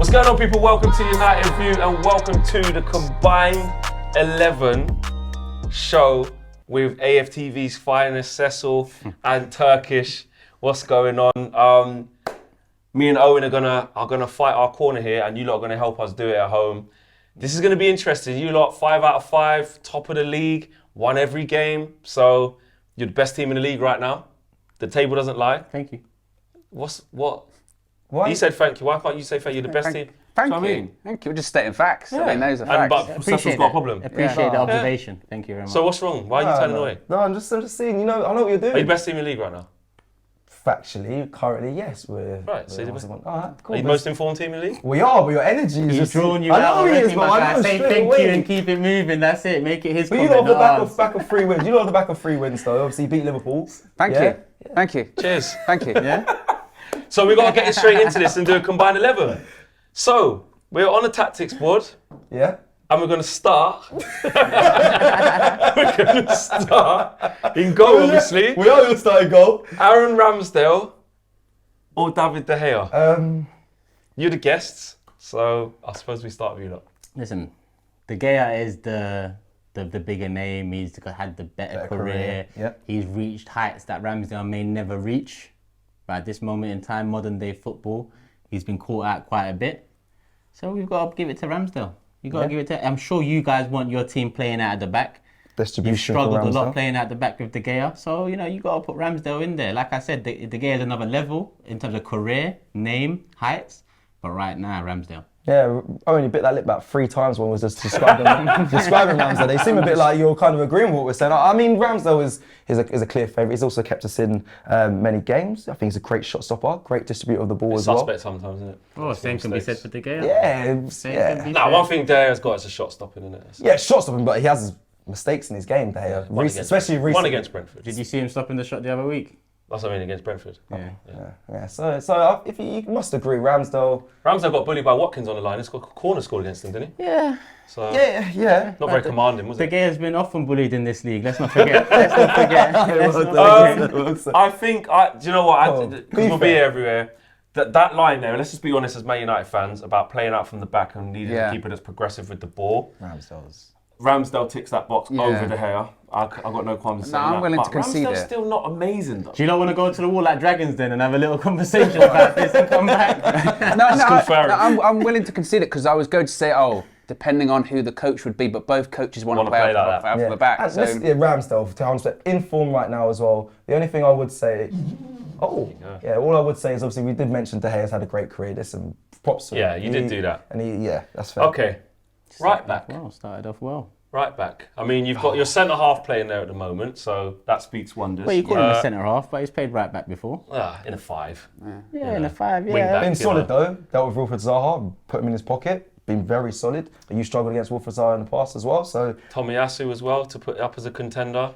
What's going on, people? Welcome to United View and welcome to the Combined 11 show with AFTV's finest, Cecil and Turkish. What's going on? Me and Owen are gonna fight our corner here, and you lot are gonna help us do it at home. This is gonna be interesting. You lot 5 out of 5, top of the league, won every game. So you're the best team in the league right now. The table doesn't lie. Thank you. What? Why? You said thank you. Why can't you say thank you? You're the best team. Thank That's you. what I mean. Thank you. We're just stating facts. Yeah. I mean, those are facts. But Cecil's got a problem. Appreciate the observation. Thank you very much. So what's wrong? Why are you turning away? No, I'm just saying, you know, I know what you're doing. Are you the best team in the league right now? Factually, currently, yes, we're... Right, so you're the best. Alright, cool. Are you the most informed team in the league? We are, but your energy is He's just... drawn you I out know he is, already, but my I guy. know Say straight thank away. you and keep it moving. That's it. Make it his But you comment. know off the back of 3 wins. You know off the back of 3 wins, though. Obviously, beat Liverpool. Thank Yeah? you. Thank you. Cheers. Thank you. Yeah? So we got to get straight into this and do a combined 11. So we're on the tactics board Yeah? and we're going to start. In goal, obviously. We are going to start in goal. Aaron Ramsdale or David De Gea. You're the guests, so I suppose we start with you lot. Listen, De Gea is the bigger name. He's had the better career. Yep. He's reached heights that Ramsdale may never reach. But at this moment in time, modern day football, he's been caught out quite a bit. So we've got to give it to Ramsdale. You got to give it to. I'm sure you guys want your team playing out at the back. Distribution. You've struggled a lot Ramsdale. playing at the back with De Gea. So, you know, you got to put Ramsdale in there. Like I said, De Gea is another level in terms of career, name, heights. But right now, Ramsdale. Yeah, I only bit that lip about 3 times when we was just describing Ramsdale. They seem a bit like you're kind of agreeing with what we're saying. I mean, Ramsdale is a clear favourite. He's also kept us in many games. I think he's a great shot stopper, great distributor of the ball as well. Suspect sometimes, isn't it? Oh, same can be said for De Gea. Yeah. Nah, one thing De Gea's got is a shot stopping, isn't it? Yeah, shot stopping, but he has his mistakes in his game, De Gea. Especially recently. One against Brentford. Did you see him stopping the shot the other week? That's what I mean, against Brentford. Yeah. So if you must agree, Ramsdale. Ramsdale got bullied by Watkins on the line. He's got a corner scored against him, didn't he? Yeah. So Yeah. not very commanding, was De it? Gea's been often bullied in this league. Let's not forget. I think, do you know what? Because we'll be here everywhere. That line there, let's just be honest as Man United fans, about playing out from the back and needing a keeper that's progressive with the ball. Ramsdale ticks that box over De Gea. I've got no qualms saying that. I'm willing to concede Ramsdale's it. still not amazing, though. Do you not want to go to the wall like dragons then and have a little conversation about this and come back? I'm willing to concede it because I was going to say, depending on who the coach would be, but both coaches want to play out from the back. And So. Ramsdale, to honest, in form right now as well. The only thing I would say, all I would say is obviously we did mention De Gea's had a great career. There's some props to him. Yeah, you did do that. And that's fair. Okay, right back. Well, started off well. Right back. I mean, you've got your centre half playing there at the moment, so that speaks wonders. Well, you call him a centre half, but he's played right back before. In a 5. Yeah, in a 5, Wing back. Been solid though. Dealt with Wilfried Zaha, put him in his pocket. Been very solid. But you struggled against Wilfried Zaha in the past as well. So Tomiyasu as well to put up as a contender.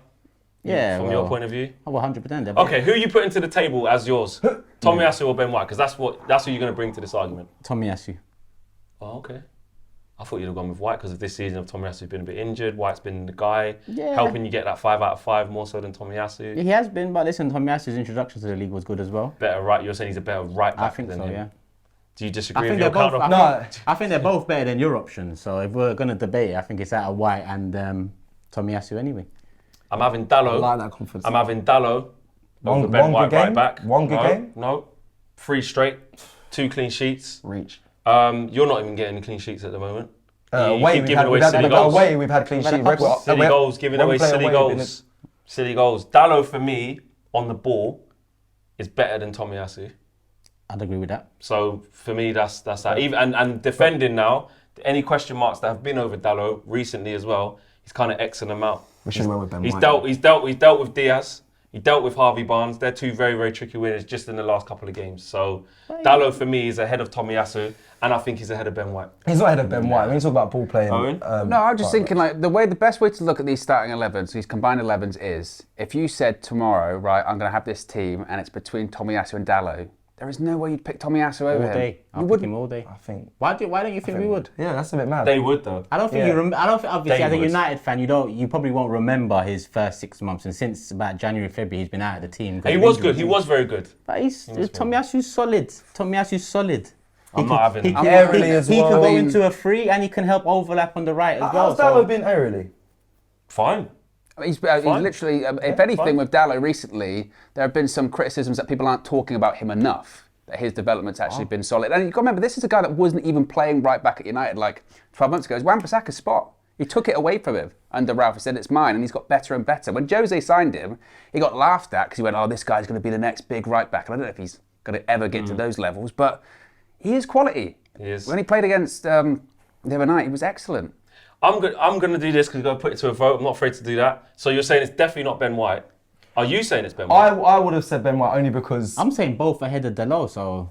Yeah, From your point of view. Oh, 100%. Okay, who are you putting to the table as yours? Tomiyasu or Ben White? Because that's who you're going to bring to this argument. Tomiyasu. Oh, okay. I thought you'd have gone with White because of this season of Tomiyasu's been a bit injured. White's been the guy helping you get that 5 out of 5 more so than Tomiyasu. Yeah, he has been, but listen, Tomiyasu's introduction to the league was good as well. Better right? You're saying he's a better right back I think than so, him. yeah. Do you disagree I think with your counter? I think they're both better than your options. So if we're going to debate it, I think it's out of White and Tomiyasu anyway. I'm having Dallo. I like that confidence. I'm having Dallo over One Ben White good game? right back. One good game? No. 3 straight. 2 clean sheets. reach. You're not even getting clean sheets at the moment. You keep giving away silly goals. Away, we've had clean sheet record. Silly goals, giving away silly goals. Silly goals. Dallo, for me, on the ball, is better than Tomiyasu. I'd agree with that. So, for me, that's that. Even and defending now, any question marks that have been over Dallo recently as well, he's kind of Xing them out. We should have went with Ben He's White. dealt with Diaz. He dealt with Harvey Barnes. They're 2 very, very tricky winners just in the last couple of games. So Dallo for me is ahead of Tomiyasu, and I think he's ahead of Ben White. He's not ahead of Ben White. When you talk about ball playing. Owen? No, I'm just thinking like the best way to look at these starting 11s, these combined 11s is if you said tomorrow, right, I'm going to have this team and it's between Tomiyasu and Dallo, there is no way you'd pick Tomiyasu over him. All day. I'll pick him all day. I think. Why don't you think we would? Yeah, that's a bit mad. They would though. I don't think I don't think obviously They as a would. United fan you probably won't remember his first 6 months, and since about January, February he's been out of the team. He was good. He was very good. But Tomiyasu's solid. Tomiyasu's solid. I'm not having He that. can, Aerially he, as he can well. go into a free and he can help overlap on the right as well. How's Dallo been aerially? Fine. He's literally, if anything, fine. with Dallo recently, there have been some criticisms that people aren't talking about him enough, that his development's actually been solid. And you've got to remember, this is a guy that wasn't even playing right back at United like 12 months ago. It's Wan-Bissaka's spot. He took it away from him under Ralph. He said, it's mine, and he's got better and better. When Jose signed him, he got laughed at because he went, oh, this guy's going to be the next big right back. And I don't know if he's going to ever get to those levels, but he is quality. He is. When he played against the other night, he was excellent. I'm going to do this because we're going to put it to a vote. I'm not afraid to do that. So you're saying it's definitely not Ben White. Are you saying it's Ben White? I would have said Ben White only because I'm saying both ahead of Dalot, so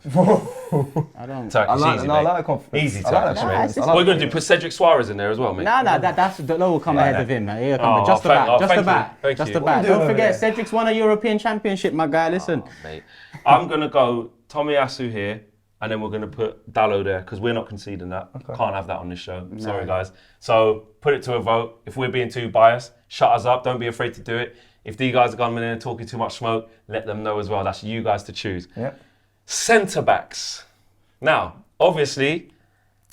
I don't. Turkish, I like, easy, no, I mate. like the confidence. Easy I like Turkish, that mate. confidence. I What like are you going to it. do? Put Cedric Suarez in there as well, mate? No, that's Dalot will come ahead of him. Man. He'll come just thank about, just you. about, Thank just you. about. What are you doing Don't forget, over there? Cedric's won a European Championship, my guy. Listen, Mate. I'm going to go Tomiyasu here, and then we're going to put Dallo there, because we're not conceding that. Can't have that on this show. Sorry, guys. So put it to a vote. If we're being too biased, shut us up. Don't be afraid to do it. If these guys are coming in and talking too much smoke, let them know as well. That's you guys to choose. Yeah. Centre-backs. Now, obviously,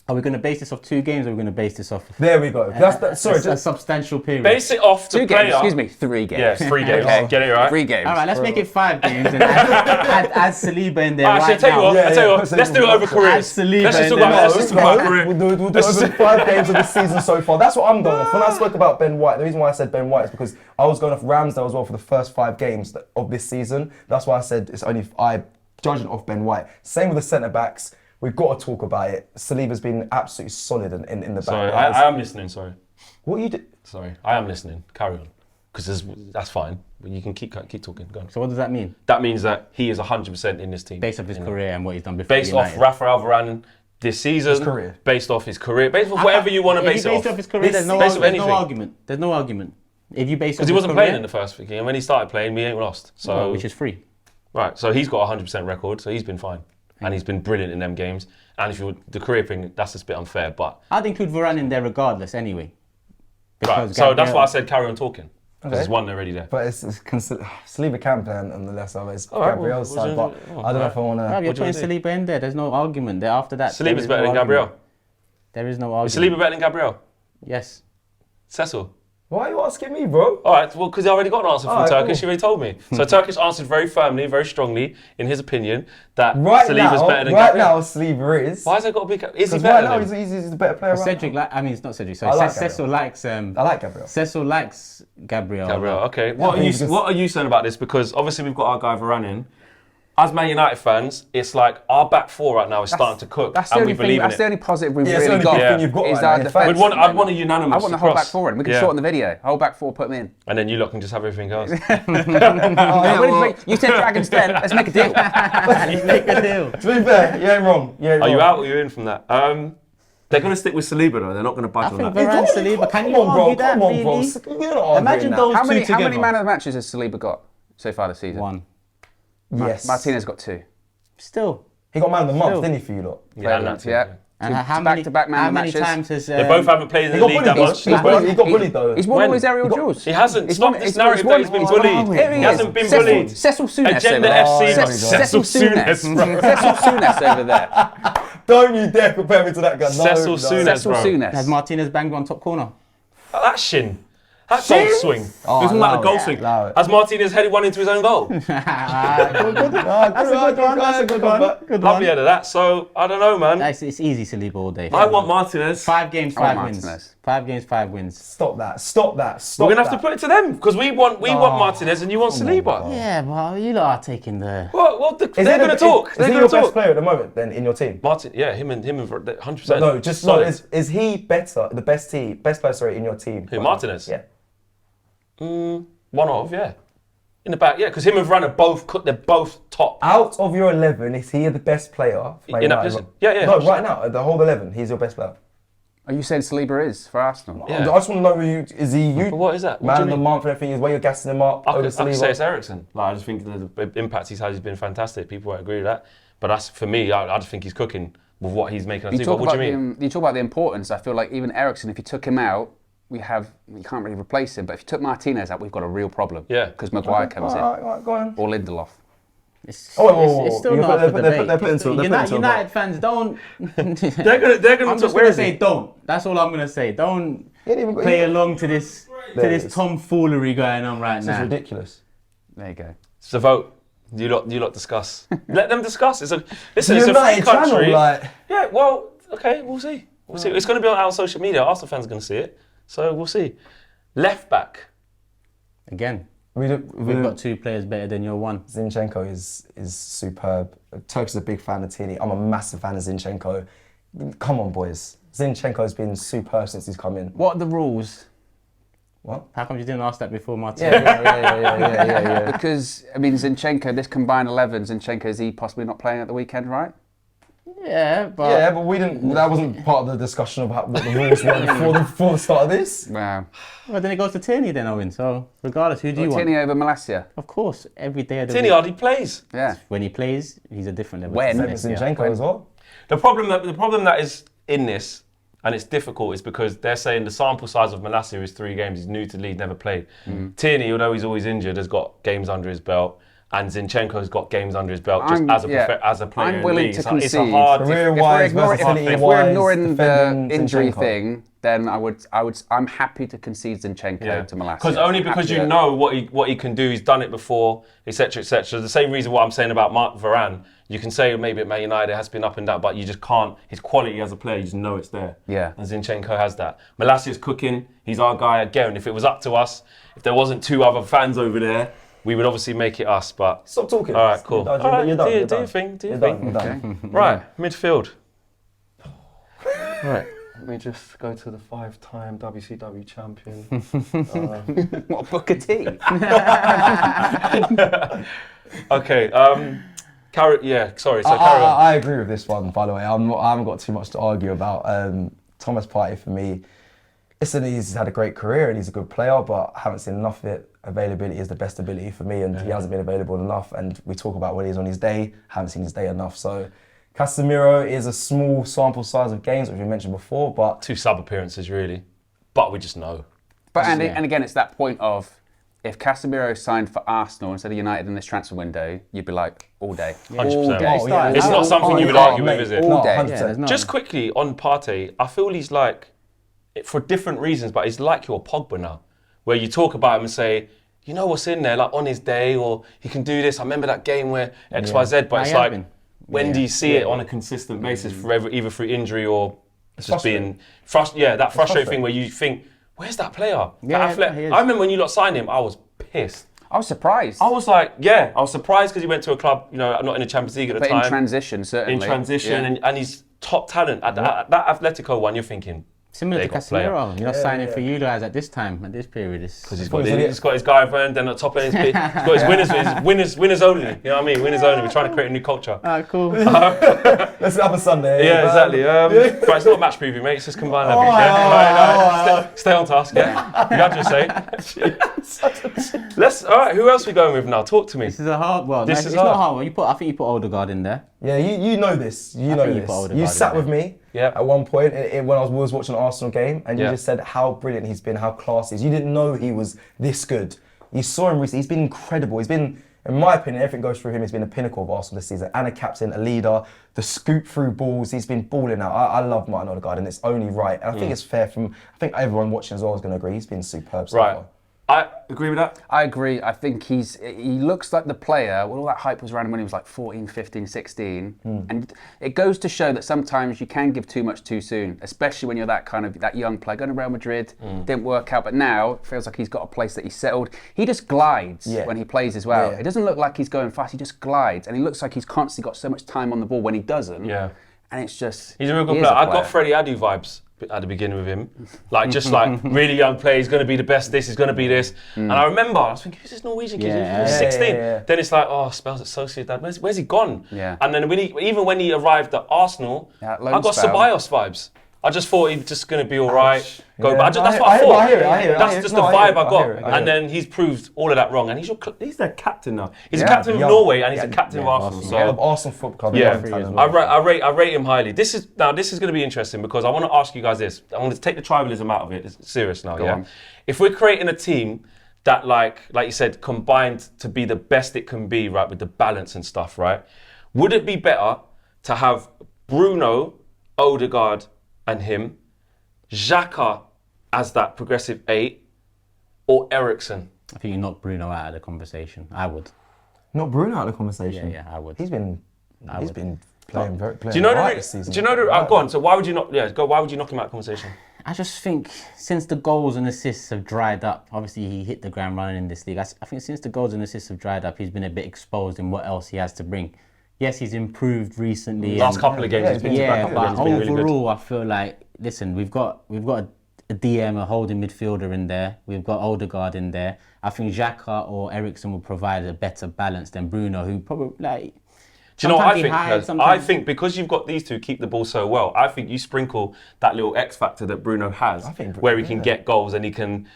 are we going to base this off 2 games, or are we going to base this off There we go. Sorry, a substantial period? base it off the 2 player. games, excuse me, 3 games. Yeah, 3 games. Okay. Get it right? 3 games. All right, let's make it 5 games and add Saliba in there Actually, right I tell you now. what, Yeah, I tell you yeah, what, let's do it over careers. Add Saliba Let's just in talk there. about, let's just talk about career. We'll do over 5 games of the season so far. That's what I'm going off. When I spoke about Ben White, the reason why I said Ben White is because I was going off Ramsdale as well for the first 5 games of this season. That's why I said it's only I judging off Ben White. Same with the centre backs. We've got to talk about it. Saliba's been absolutely solid in the back. Sorry, I am listening, sorry. What you did? Sorry, I am listening. Carry on. Because that's fine. But you can keep talking. Go on. So what does that mean? That means that he is 100% in this team. Based off his career and what he's done before Based off United. Rafael Varane this season. His career. Based off his career. Based off whatever you want to If base you it base off. off his career, there's no Based off argument. anything. There's no argument. If you base off Because he his wasn't career, playing in the first game. And when he started playing, we ain't lost. So which is free. Right, so he's got a 100% record, so he's been fine. And he's been brilliant in them games. And if you the career thing, that's a bit unfair, but... I'd include Varane in there regardless anyway. Right, Because so that's Gabriel- why I said carry on talking. Because Okay. there's one already there. But it's Saliba can play on the left side. It's All right, Gabriel's well, side, but I don't know if I want No, to. you're What do you putting wanna Saliba in there. There's no argument. There after that. there Saliba's is better no than argument. Gabriel. There is no Is argument. Saliba better than Gabriel? Yes. Cecil? Why are you asking me, bro? All right, well, because I already got an answer from All right, Turkish. cool. He already told me. So Turkish answered very firmly, very strongly, in his opinion, that Right Saliba's now, better than right Gabriel. now, Saliba is. Why has it got to be? Is he Because better right now than him? he's the better player. Right Cedric, now. it's not Cedric. I Sorry, like Cecil likes. I like Gabriel. Cecil likes Gabriel. Gabriel, okay. I What think because- are you saying about this? Because obviously we've got our guy Varane in. As Man United fans, it's like our back 4 right now is starting to cook, That's the and only we thing. believe in That's the it. only positive we've Yeah, it's the really only got. good thing you've got is right our now. defence. I'd want a unanimous. I want the whole across. back 4 in. We can Yeah. shorten the video. Whole back 4, put them in. And then you lot can just have everything else. You said Dragons Den. Let's make a deal. Make a deal. To be fair, you ain't wrong. You ain't Are you wrong. out or are you in from that? They're going to stick with Saliba though. They're not going to budge I on think that. Varane, Saliba. Can you Come on, bro. argue that? Come on, bro. Really? You're not arguing Imagine that. those How two many together. man of the matches has Saliba got so far this season? 1. Yes. Martinez got 2. Still. He got man of the month, Still. didn't he, for you lot? Yeah, and that's it, yeah. And Two how many back-to-back man how of many matches. times has They both haven't played in He the got league that bullied. much. He got bullied though. He's won When? all his aerial duels. He hasn't. He's Stop won- this he's- no, he's narrative won- that he's been bullied. Here He hasn't been Cecil- bullied. Cecil Souness Agenda over there. FC. there we go. Cecil Souness. Cecil Souness over there. Don't you dare compare me to that guy. No, Cecil no. Souness. Cecil bro. Souness. has Martinez banged one top corner? That shin. That goal swing. Oh, It was like allow the goal it, swing. allow it. Has Martinez headed one into his own goal? That's a good one. That's a good one. Good Lovely one. out of that. So, I don't know, man. It's easy Saliba all day. I want Martinez. 5 games, I want 5 wins. Martinez. 5 games, 5 wins. Stop that. Stop that. Stop We're going to have that. to put it to them because we want Martinez and you want Saliba. Yeah, well, you lot are taking the. Well, they're Is he going to talk. Is They're he going your to best talk. player at the moment then in your team? Martin, yeah, him and 100%. No, just no. Is he better? The best player, sorry, in your team? Who, Martinez? Yeah. One of, yeah. In the back, yeah, because him and Varane are both they're both top. Out of your 11, is he the best player? for In that United? position? Yeah, No, 100%. right now, the whole 11, he's your best player. Are you saying Saliba is for Arsenal? Yeah. I just want to know, is he you? But what is that? What Man do of you the mean? month and everything, is where you're gassing him up I over could say Saliba? it's Eriksen. Like, I just think the impact he's had has been fantastic. People won't agree with that. But that's, for me, I just think he's cooking with what he's making us do. But what do you mean? You talk about the importance. I feel like even Eriksen, if you took him out, you can't really replace him. But if you took Martinez out, we've got a real problem. Yeah. Because Maguire comes in. All right, go on. Or Lindelof. It's, Oh, it's still you not put- up for they're debate. put it It's still- into- they're put it into a United vote. fans don't. They're gonna I'm just where gonna is say he? don't. That's all I'm gonna say. Don't He ain't even got- play he- along to this There it is. tomfoolery going on right This is now. ridiculous. There you go. It's a vote. You lot discuss. Let them discuss. Listen, it's a free United country. channel, like. Yeah, well, okay, we'll see. We'll see. It's going to be on our social media. Arsenal fans are going to see it, so we'll see. Left back. Again, We've we've got two players better than your one. Zinchenko is superb. Turk's a big fan of Tierney. I'm a massive fan of Zinchenko. Come on, boys. Zinchenko's been superb since he's come in. What are the rules? What? How come you didn't ask that before, Martin? Yeah. Because, I mean, Zinchenko, this combined 11, Zinchenko, is he possibly not playing at the weekend, right? Yeah, but Yeah, but we didn't. That wasn't part of the discussion about what the rules were before the start of this. Wow. well, then it goes to Tierney then, Owen. So regardless, who do you want? Tierney over Malacia. Of course, every day of the Tierney week. hardly plays. Yeah. When he plays, he's a different level. When? Same as Zinchenko as well. The problem that is in this, and it's difficult, is because they're saying the sample size of Malacia is 3 games. He's new to the league, never played. Tierney, although he's always injured, has got games under his belt. And Zinchenko's got games under his belt just as a player I'm in the willing league. to It's concede. a hard Career-wise, If we're versatility-wise, ignoring the defending injury Zinchenko. thing, then I'm happy to concede Zinchenko to Malacia. Because you know what he can do. He's done it before, etc., etc. The same reason what I'm saying about Mark Varane. You can say maybe at Man United it has been up and down, but you just can't. His quality as a player, you just know it's there. Yeah. And Zinchenko has that. Malacia's cooking. He's our guy again. If it was up to us, if there wasn't 2 other fans over there, we would obviously make it us. But Stop talking. all right, cool. You're done. You're done. Do You're your done. thing. Do your You're thing. done. You're done. Right, midfield. Right. Let me just go to the 5-time WCW champion. What, Booker T? Okay. Sorry. So carry on. I agree with this one, by the way. I haven't got too much to argue about. Thomas Partey, for me, listen, he's had a great career and he's a good player, but I haven't seen enough of it. Availability is the best ability for me, and he hasn't been available enough. And we talk about when he's on his day, haven't seen his day enough. So Casemiro is a small sample size of games, which we mentioned before, but 2 sub appearances, really. But we just know. But and again, it's that point of if Casemiro signed for Arsenal instead of United in this transfer window, you'd be like all day. 100%. day. Oh, yeah. It's not something you would argue with, is it? All day. 100%. Yeah, there's no- Just quickly on Partey, I feel he's like, for different reasons, but he's like your Pogba now, where you talk about him and say, you know what's in there, like on his day, or he can do this. I remember that game where X, Y, Z, but I it's have like, been. when do you see it on a consistent basis, either through injury or just being that frustrating thing where you think, where's that player? Yeah, That he is. I remember when you lot signed him, I was pissed. I was surprised. I was like, I was surprised because he went to a club, not in the Champions League at the but time. in transition, certainly. In transition, Yeah. and he's top talent. At that Atletico one, you're thinking, Similar they to got player. Casemiro, you're not signing for you guys at this time, at this period. Because he's got his guy Vern, then at the top end, he's got his winners only. You know what I mean? Winners only. We're trying to create a new culture. Alright, cool. let's have a Sunday. Yeah, exactly. But it's not a match preview, mate. It's just combined leverage. Stay on task. Yeah, you had to say. All right. Who else are we going with now? Talk to me. This is a hard one. This It's is not hard. hard. I think you put Odegaard in there. Yeah, you know this. You know think you this. put Odegaard You in sat there. with me Yeah. at one point when I was watching an Arsenal game, and you Yeah. just said how brilliant he's been, how classy he is. You didn't know he was this good. You saw him recently. He's been incredible. He's been, in my opinion, everything goes through him. He's been a pinnacle of Arsenal this season, and a captain, a leader. The scoop through balls. He's been balling out. I love Martin Odegaard, and it's only right. And I think it's fair from. I think everyone watching as well is going to agree. He's been superb so Right. far. I agree with that. I agree. I think he looks like the player, when all that hype was around him when he was like 14, 15, 16. And it goes to show that sometimes you can give too much too soon, especially when you're that young player. Going to Real Madrid, didn't work out, but now it feels like he's got a place that he's settled. He just glides when he plays as well. Yeah. It doesn't look like he's going fast, he just glides. And he looks like he's constantly got so much time on the ball when he doesn't. Yeah. And it's just... He's a real good he is player. a I got Freddie Adu vibes at the beginning with him. Like really young player, he's going to be the best this, he's going to be this. And I remember, I was thinking, who's this Norwegian kid? Yeah. He's 16. Yeah. Then it's like, spells at Sociedad. Where's he gone? Yeah. And then even when he arrived at Arsenal, That I loan got spell. Ceballos vibes. I just thought he was just going to be all right. Yeah. That's what I I thought. hear it. That's just the I vibe hear it. I got. I hear it. And then he's proved all of that wrong. And he's their captain now. He's a Yeah. captain of Yeah. Norway and he's a Yeah. captain of Arsenal. So. I love Arsenal Football Club. Yeah, They love talent. I rate him highly. This is going to be interesting because I want to ask you guys this. I want to take the tribalism out of it. It's serious now, Go yeah? on. If we're creating a team that like you said, combined to be the best it can be, right, with the balance and stuff, right? Would it be better to have Bruno, Odegaard and him, Xhaka as that progressive 8, or Eriksen? I think you knock Bruno out of the conversation. I would. Not Bruno out of the conversation. Yeah, I would. He's been playing Do you know right this season. Do you know the? Go on. So why would you not? Yeah, go. Why would you knock him out of the conversation? I just think since the goals and assists have dried up, obviously he hit the ground running in this league. I think since the goals and assists have dried up, he's been a bit exposed in what else he has to bring. Yes, he's improved recently. Last couple of games, he's been but really good. overall, I feel like, listen, we've got a DM, a holding midfielder in there. We've got Odegaard in there. I think Xhaka or Eriksen will provide a better balance than Bruno, who probably like. Do you know what I think? I Sometimes- think because you've got these two keep the ball so well, I think you sprinkle that little X factor that Bruno has, where he can get goals and he can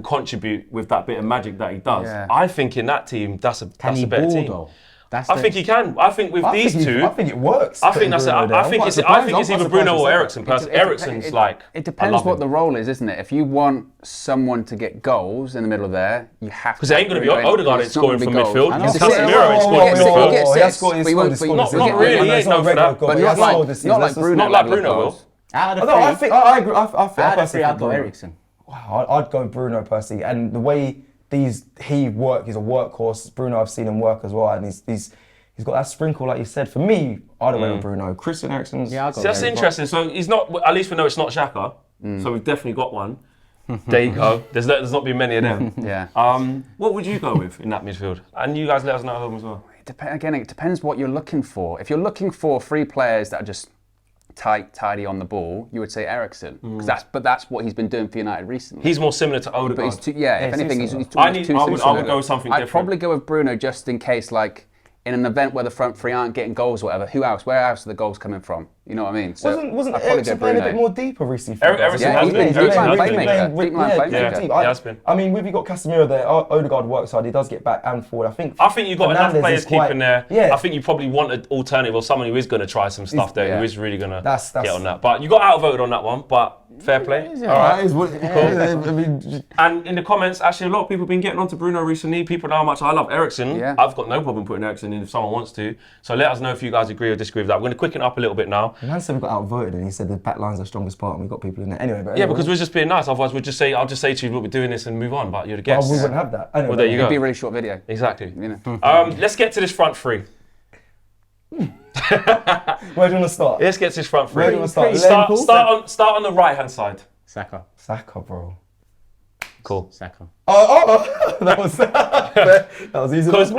contribute with that bit of magic that he does. Yeah. I think in that team, that's a better ball, team. though? I think he can. I think with these two, I think it works. I think that's it. I think it's either Bruno or Eriksen. Plus, Eriksen's like. It depends what the role is, isn't it? If you want someone to get goals in the middle there, you have to. Because it ain't going to be Odegaard ain't scoring from midfield. I know. Casemiro ain't scoring from midfield. He has scored. Not really. He ain't known for that. But not like Bruno. Not like Bruno will. Out of the No, three, I think I agree. I I'd go Bruno. Eriksen. Wow, I'd go Bruno personally, and the way he's a workhorse. Bruno, I've seen him work as well, and he's got that sprinkle, like you said. For me, I'd have went with Bruno. Christian Eriksen's. Yeah, I'll go See, that's interesting. So he's not. At least we know it's not Xhaka. So we've definitely got one. There you go. There's not been many of them. Yeah. What would you go with in that midfield? And you guys let us know at home as well. It depends what you're looking for. If you're looking for 3 players that are just tidy on the ball, you would say Eriksen. But that's what he's been doing for United recently. He's more similar to But Odegaard. if anything, he's too I would similar. go with something different. I'd probably go with Bruno just in case, like, in an event where the front three aren't getting goals or whatever, who else? Where else are the goals coming from? You know what I mean? So Wasn't I'd probably Eriksen go playing a Bruno. bit more deeper recently? Eriksen has been. Deep line playmaker. Deep line playmaker. He has been. I mean, we've got Casemiro there. Odegaard works hard. He does get back and forward. I think you've got enough Fernandes players is quite- keeping there. Yeah. I think you probably want an alternative or someone who is going to try some stuff there, yeah. who is really going to That's- get on that. But you got outvoted on that one, but fair play. All right. I mean, And in the comments, actually, a lot of people have been getting onto Bruno recently. People know how much I love Eriksen. Yeah. I've got no problem putting Eriksen in if someone wants to. So let us know if you guys agree or disagree with that. We're going to quicken up a little bit now. Man said we got outvoted, and he said the back line's the strongest part, and we got people in there. Anyway, Yeah, because we're just being nice. Otherwise, I'll just say to you, look, we're doing this and move on. But you're the guest. we wouldn't have that. Anyway, Well, there you go. It'd be a really short video. Exactly. You know. Let's get to this front three. Where do you want to start? Let's get to this front three. Where do you want to start? Start on the right hand side. Saka. Saka, bro. Cool. Saka. That was easy. Because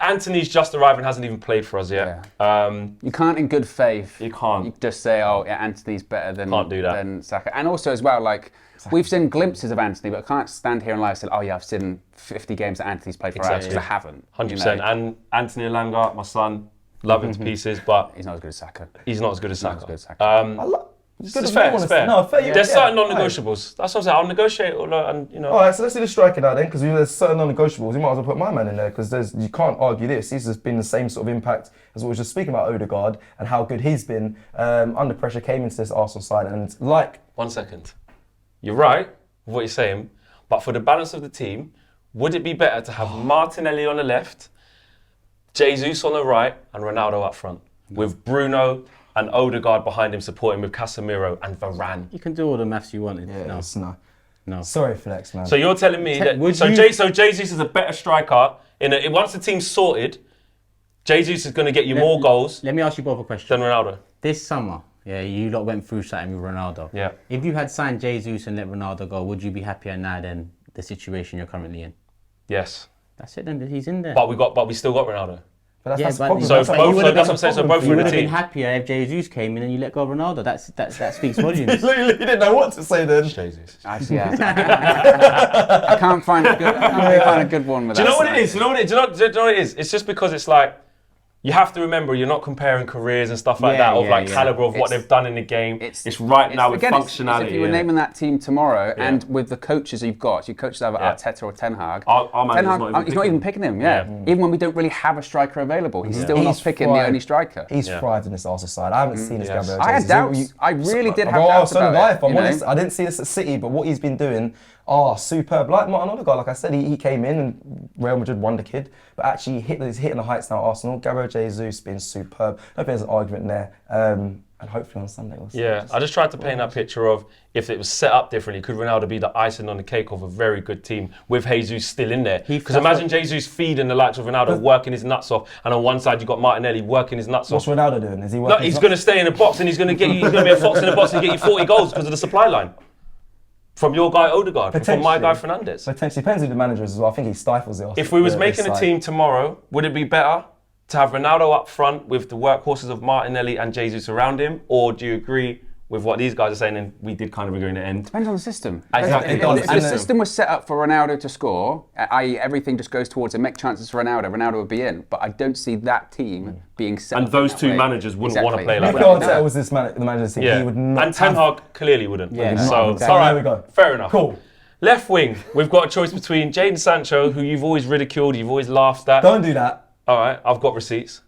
Anthony's just arrived and hasn't even played for us yet. You can't, in good faith, You can't. You just say, "Oh, yeah, Anthony's better than Can't do that. than Saka." And also, as well, like we've seen glimpses of Anthony, but I can't stand here and lie and say, "Oh, yeah, I've seen 50 games that Anthony's played for Ajax," because I haven't. 100%. You know. And Anthony Elanga, my son, love him to pieces, but He's not as good as Saka. he's not as good as Not as Saka. good as Saka. It's fair. It's fair. No, fair. There's certain non-negotiables. That's what I'm saying. I'll negotiate, and you know. All right, so let's do the striker now then, because there's certain non-negotiables. You might as well put my man in there, because you can't argue this. He's just been the same sort of impact as what we were just speaking about Odegaard and how good he's been under pressure. Came into this Arsenal side and 1 second. You're right with what you're saying, but for the balance of the team, would it be better to have Martinelli on the left, Jesus on the right, and Ronaldo up front, with Bruno and Odegaard behind him supporting with Casemiro and Varane? You can do all the maths you want. No. Sorry, Flex, man. So you're telling me that Jesus is a better striker once the team's sorted, Jesus is going to get you more goals Let me ask you both a question. than Ronaldo. This summer, you lot went through something with Ronaldo. Yeah. If you had signed Jesus and let Ronaldo go, would you be happier now than the situation you're currently in? Yes. That's it then, he's in there. But we still got Ronaldo. But Yeah, that's the but- problem. So That's both- what- so that's what I'm saying, so both You were would the have been team. happier if Jesus came in and you let go of Ronaldo. That speaks volumes. You didn't know what to say then. Jesus. Actually, yeah. I can't find a good one with Do you that. know what it is? Do you know what it is? It's just because it's like, you have to remember, you're not comparing careers and stuff like Yeah, that, of yeah, like yeah. caliber of what they've done in the game. It's right now with again, functionality. If you were yeah. naming that team tomorrow, Yeah. and with the coaches you've got, your coaches either Arteta or Ten Hag. Our manager's Ten Hag, not even he's not even picking him. Yeah. Even when we don't really have a striker available, he's still not picking the only striker. He's thrived in this Arsenal side. I haven't seen this Yes. Gabriel I had Jesus. doubts. I really did have Oh, doubts so did about I, it, if I'm you know? honest. I didn't see this at City, but what he's been doing, superb. Like Martin Odegaard, like I said, he came in and Real Madrid won the kid, but actually he's hitting the heights now at Arsenal. Gabriel Jesus been superb. I don't think there's an argument there. And hopefully on Sunday we'll see. Yeah, I just tried to paint that picture of if it was set up differently, could Ronaldo be the icing on the cake of a very good team with Jesus still in there? Because imagine Jesus feeding the likes of Ronaldo, working his nuts off, and on one side you've got Martinelli working his nuts What's off. Ronaldo doing? Is he No, working? he's going to stay in the box and he's going to get you. He's going to be a fox in the box and get you 40 goals because of the supply line. From your guy Odegaard, from my guy Fernandes. Potentially depends who the manager is as well. I think he stifles it. If we was making a team tomorrow, would it be better to have Ronaldo up front with the workhorses of Martinelli and Jesus around him, or do you agree with what these guys are saying? And we did kind of agree in the end. Depends on the system. Exactly. If the system was set up for Ronaldo to score, i.e. everything just goes towards him, make chances for Ronaldo would be in. But I don't see that team being set And up those that two way. managers wouldn't want to play like If that. Arteta was the manager of the team, Yeah. he would not. And Ten Hag clearly wouldn't. Yeah, so, exactly. all right, There we go. fair enough. Cool. Left wing, we've got a choice between Jadon Sancho, who you've always ridiculed, you've always laughed at. Don't do that. All right, I've got receipts.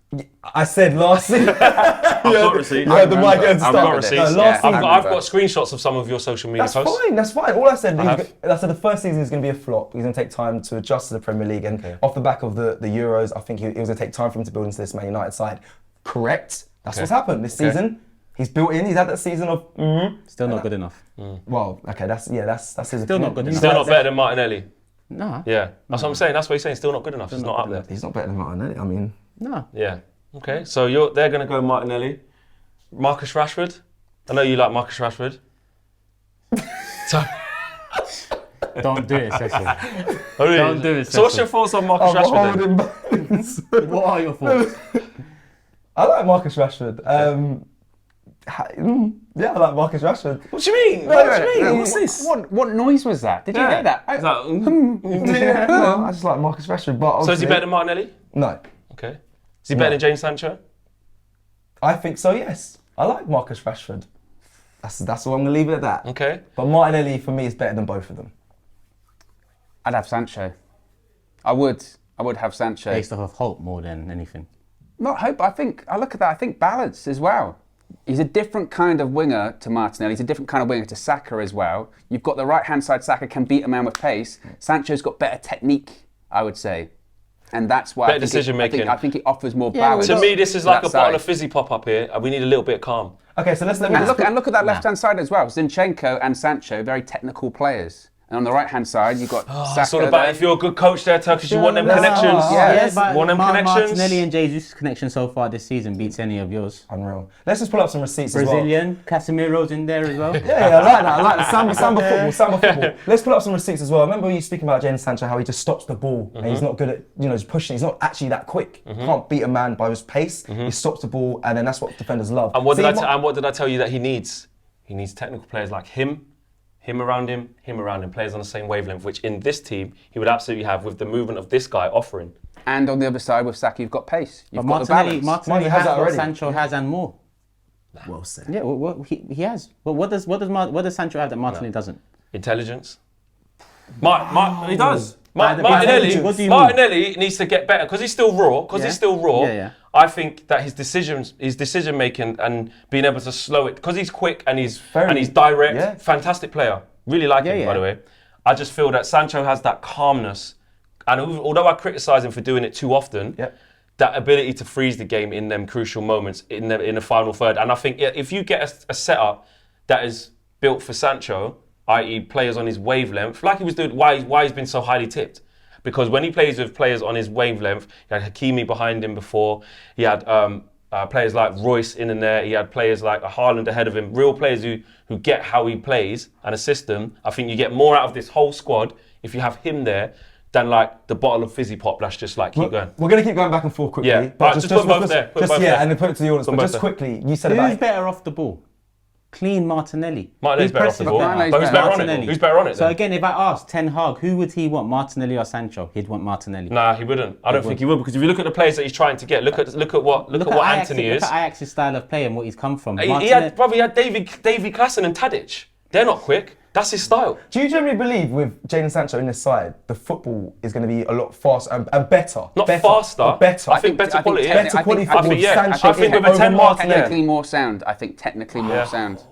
I said last season. I've got receipts. You had the mic at the I've start. got receipts. No, last season. I've got screenshots of some of your social media That's posts. fine. That's fine. All I said, have. I said the first season is going to be a flop. He's going to take time to adjust to the Premier League, and off the back of the Euros, I think it was going to take time for him to build into this Man United side. Correct. That's what's happened this season. He's built in. He's had that season of. Still not good enough. Well, okay, that's his. Still not good enough. Still not better than Martinelli. No. Yeah, that's what I'm saying. That's what he's saying. Still not good enough. He's not up there. He's not better than Martinelli. I mean, No. Yeah. Okay. So they're going to go Martinelli, Marcus Rashford. I know you like Marcus Rashford. So, Don't do it, Cecil. don't do it, So what's Cecil. your thoughts on Marcus Rashford? Then? What are your thoughts? I like Marcus Rashford. Yeah, I like Marcus Rashford. What do you mean? Wait, What do you mean? What's this? What noise was that? Did you hear that? It's like, Yeah, I just like Marcus Rashford. But so is he obviously- better than Martinelli? No, Okay. Is he better than Jadon Sancho? I think so. Yes, I like Marcus Rashford. That's all I'm gonna leave it at that. Okay. But Martinelli for me is better than both of them. I'd have Sancho. I would have Sancho. Based off of hope more than anything. Not hope. I look at that. I think balance as well. He's a different kind of winger to Martinelli. He's a different kind of winger to Saka as well. You've got the right-hand side. Saka can beat a man with pace. Sancho's got better technique, I would say, and that's why Better decision-making. I think it offers more balance. To me, this is like that a bottle side. of fizzy pop up here. And we need a little bit of calm. Okay, so let me And just look at that left-hand side as well. Zinchenko and Sancho, very technical players. And on the right-hand side, you've got Saka. It's all about there. if you're a good coach there, Turkish, you want them Yeah. connections. Yeah. but Want them connections? Martinelli and Jesus' connection so far this season beats any of yours. unreal. Let's just pull up some receipts as well. Brazilian, Casemiro's in there as well. Yeah, I like that. I like that. Samba football. Let's pull up some receipts as well. Remember you speaking about Jadon Sancho, how he just stops the ball and he's not good at, just pushing. He's not actually that quick. Can't beat a man by his pace. He stops the ball, and then that's what defenders love. And what See, did I tell you that he needs? He needs technical players like him around him, players on the same wavelength, which in this team he would absolutely have with the movement of this guy offering. And on the other side with Saka, you've got pace. You've But got the balance. Martinelli has has that what already. Sancho has and more. Well said. Yeah, he has. But what does Sancho have that Martinelli doesn't? Intelligence. He does. What do you mean? Martinelli needs to get better because he's still raw. Yeah. I think that his decision making and being able to slow it because he's quick and he's direct. yeah. Fantastic player. Really like him, by the way. I just feel that Sancho has that calmness, and although I criticise him for doing it too often, that ability to freeze the game in them crucial moments in the final third. And I think if you get a setup that is built for Sancho, i.e. players on his wavelength, like he was doing, why he's been so highly tipped. Because when he plays with players on his wavelength, he had Hakimi behind him before, he had players like Royce in and there, he had players like Haaland ahead of him, real players who get how he plays and a system. I think you get more out of this whole squad if you have him there than like the bottle of fizzy pop that's just like keep going. We're going to keep going back and forth quickly. Yeah, but just put both there. And then put it to the audience. But just quickly, you said Who's about better off the ball? clean Martinelli. Martinelli's Who's better off the pressing ball. better? But who's better on it? Martinelli. Who's better on it So then? again, if I asked Ten Hag, who would he want, Martinelli or Sancho? He'd want Martinelli. Nah, he wouldn't. I don't think he would, because if you look at the players that he's trying to get, look at what Ajax, Anthony is. Look at Ajax's style of play and what he's come from. He had Davy Klaassen and Tadic. They're not quick. That's his style. Do you generally believe with Jadon Sancho in this side, the football is going to be a lot faster and better? Not better, faster. but better. I think better quality. Better quality I think, yeah. Sancho I think with a over 10 mark, Technically more sound. I think technically more sound.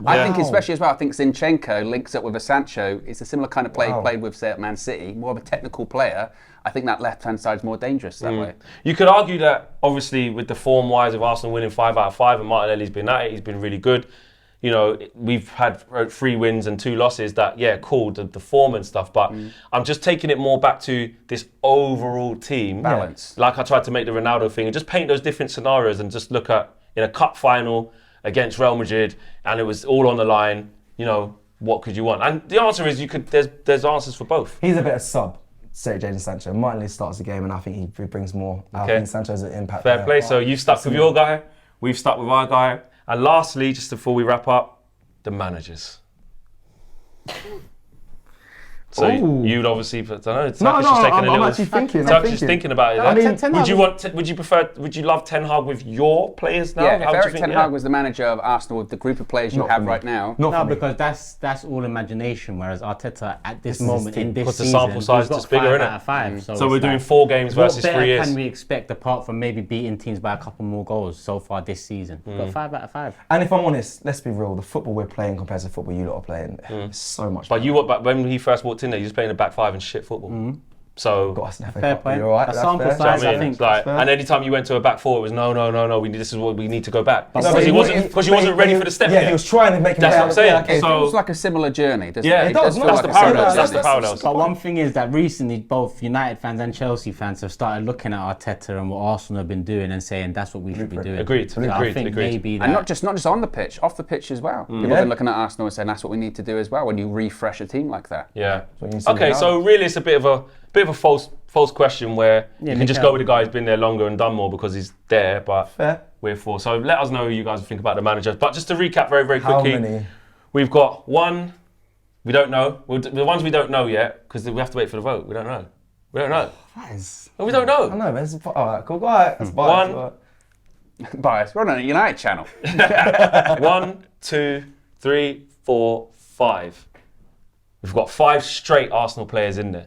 I think especially as well, I think Zinchenko links up with a Sancho. It's a similar kind of play he played with, say, at Man City, more of a technical player. I think that left-hand side is more dangerous that way. You could argue that, obviously, with the form-wise of Arsenal winning 5 out of 5, and Martinelli's been at it, he's been really good. You know, we've had 3 wins and 2 losses that, cool, the form and stuff, but I'm just taking it more back to this overall team. Balance. Like I tried to make the Ronaldo thing, and just paint those different scenarios and just look at, in a cup final against Real Madrid, and it was all on the line, you know, what could you want? And the answer is, there's answers for both. He's a better sub, say Jadon Sancho. Martinelli starts the game, and I think he brings more. I think Sancho has an impact. Fair play. So you've stuck with your guy, we've stuck with our guy. And lastly, just before we wrap up, the managers. So you'd obviously, I don't know. I'm actually thinking. Turkish thinking about it. I mean, would you love Ten Hag with your players now? Yeah, if How would you Eric think? Ten Hag was the manager of Arsenal with the group of players you Not have for me. right now. Not No, for me. because that's all imagination. Whereas Arteta at this is his moment team. in this Because the season, sample size he's got is bigger, 5 innit? out of 5. So it's we're doing like, 4 games versus what 3 better years. can we expect apart from maybe beating teams by a couple more goals so far this season? We've got 5 out of 5. And if I'm honest, let's be real. The football we're playing compared to the football you lot are playing, is so much. But when he first walked in there, he was playing a back 5 and shit football. So, got us an FA Fair Cup. point. You're right. A That's sample fair. size, do you know what I think. Like, fair. and anytime you went to a back 4, it was no. This is what we need to go back. No, Because but he wasn't ready for the step. Yeah, yet. he was trying to make him. That's what I'm saying. It So- feels like a similar journey, doesn't Yeah, it? it does. feel That's like the a similar parallels. That's journey. the parallels. But one thing is that recently both United fans and Chelsea fans have started looking at Arteta and what Arsenal have been doing and saying that's what we should be doing. Agreed. So I think maybe that. And not just on the pitch, off the pitch as well. People have been looking at Arsenal and saying that's what we need to do as well when you refresh a team like that. Yeah. When you see Okay, Ronaldo. so really it's a bit of a false question where you can just Mikel. go with the guy who's been there longer and done more because he's there, but Fair. we're 4. So let us know who you guys think about the managers. But just to recap very, very How quickly, many? we've got 1 we don't know. The ones we don't know yet, because we have to wait for the vote. We don't know. We don't know. That is. Well, we don't I know. don't know, man. All right, cool. All right, that's biased. 1, Bias. We're on a United channel. 1, 2, 3, 4, 5. We've got 5 straight Arsenal players in there.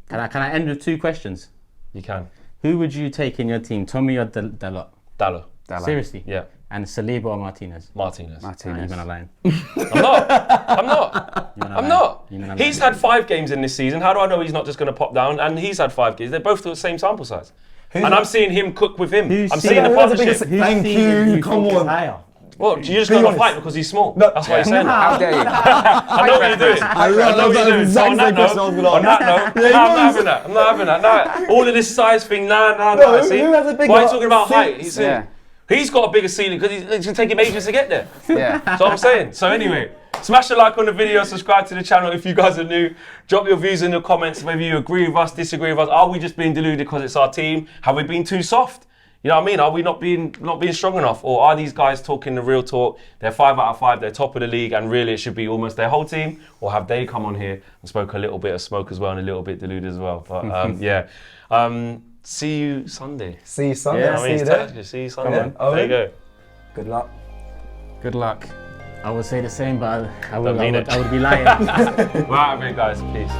Can I end with 2 questions? You can. Who would you take in your team, Tommy or Dalot? Dallo. Seriously? Yeah. And Saliba or Martinez? Martinez. Nah, you're gonna lie. I'm not. I'm not. You're gonna He's lie. had 5 games in this season. How do I know he's not just going to pop down? And he's had 5 games. They're both the same sample size. And I'm seeing him cook with him. Who's I'm seen- seeing the who has the biggest- partnership. Thank Whose you, team do come think is on. higher? Well, you're just Be going to honest. fight because he's small. No. That's why you're saying How that. dare you? I know what you're doing. I know what you're doing. So on that note, I'm not having that. I'm not having that. Nah, all of this size thing, nah. No, See? who has a bigger- Why are you talking about See- height? He's got a bigger ceiling because it's going to take him ages to get there. Yeah. That's what I'm saying. So anyway, smash a like on the video, subscribe to the channel if you guys are new. Drop your views in the comments, whether you agree with us, disagree with us. Are we just being deluded because it's our team? Have we been too soft? You know what I mean? Are we not being strong enough? Or are these guys talking the real talk? They're 5 out of 5, they're top of the league, and really it should be almost their whole team? Or have they come on here and spoke a little bit of smoke as well and a little bit deluded as well? But yeah. See you Sunday. See you Sunday. Yeah, I See mean, you it's there. Turkish. See you Sunday. on, Owen. There you go. Good luck. Good luck. I would say the same, but I Don't mean it. would be lying. We're out of here, guys. Peace.